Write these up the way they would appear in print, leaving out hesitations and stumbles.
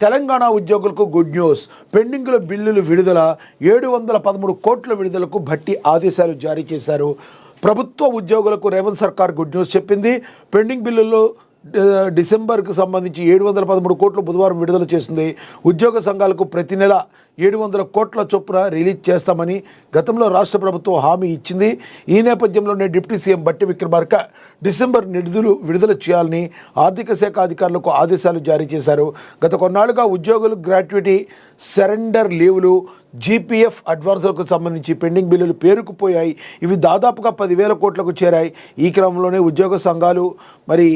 తెలంగాణ ఉద్యోగులకు good news. పెండింగ్ల బిల్లులు విడుదల. 713 కోట్ల విడుదలకు భట్టి ఆదేశాలు జారీ చేశారు. ప్రభుత్వ ఉద్యోగులకు రేవంత్ సర్కార్ గుడ్ న్యూస్ చెప్పింది. పెండింగ్ బిల్లుల్లో డిసెంబర్కు సంబంధించి 713 కోట్లు బుధవారం విడుదల చేసింది. ఉద్యోగ సంఘాలకు ప్రతి నెల 700 కోట్ల చొప్పున రిలీజ్ చేస్తామని గతంలో రాష్ట్ర ప్రభుత్వం హామీ ఇచ్చింది. ఈ నేపథ్యంలోనే డిప్యూటీ సీఎం బట్టి విక్రమార్క డిసెంబర్ నిధులు విడుదల చేయాలని ఆర్థిక శాఖ అధికారులకు ఆదేశాలు జారీ చేశారు. గత కొన్నాళ్లుగా ఉద్యోగులు గ్రాట్యుటీ, సరెండర్ లీవులు, జీపీఎఫ్ అడ్వాన్సులకు సంబంధించి పెండింగ్ బిల్లులు పేరుకుపోయాయి. ఇవి దాదాపుగా 10,000 కోట్లకు చేరాయి. ఈ క్రమంలోనే ఉద్యోగ సంఘాలు మరి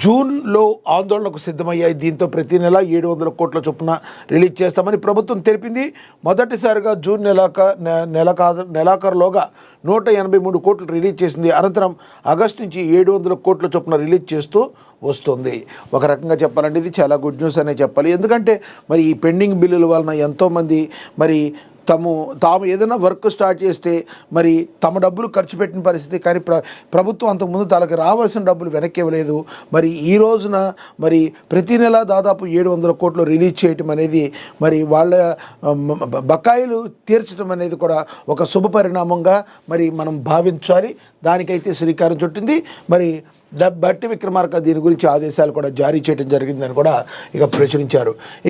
జూన్లో ఆందోళనకు సిద్ధమయ్యాయి. దీంతో ప్రతి నెల 700 కోట్ల చొప్పున రిలీజ్ చేస్తామని ప్రభుత్వం తెలిపింది. మొదటిసారిగా జూన్ నెలాఖరులోగా 183 కోట్లు రిలీజ్ చేసింది. అనంతరం ఆగస్టు నుంచి 700 కోట్ల చొప్పున రిలీజ్ చేస్తూ వస్తుంది. ఒక రకంగా చెప్పాలంటే ఇది చాలా గుడ్ న్యూస్ అనే చెప్పాలి. ఎందుకంటే మరి ఈ పెండింగ్ బిల్లుల వలన ఎంతోమంది మరి తాము ఏదైనా వర్క్ స్టార్ట్ చేస్తే మరి తమ డబ్బులు ఖర్చు పెట్టిన పరిస్థితి, కానీ ప్రభుత్వం అంతకుముందు తనకి రావాల్సిన డబ్బులు వెనక్కి ఇవ్వలేదు. మరి ఈ రోజున మరి ప్రతి నెల దాదాపు 700 కోట్లు రిలీజ్ చేయటం అనేది మరి వాళ్ళ బకాయిలు తీర్చడం అనేది కూడా ఒక శుభ పరిణామంగా మరి మనం భావించాలి. దానికైతే శ్రీకారం చుట్టింది. మరి బట్టి విక్రమార్క దీని గురించి ఆదేశాలు కూడా జారీ చేయడం జరిగిందని కూడా ఇక ప్రచురించారు.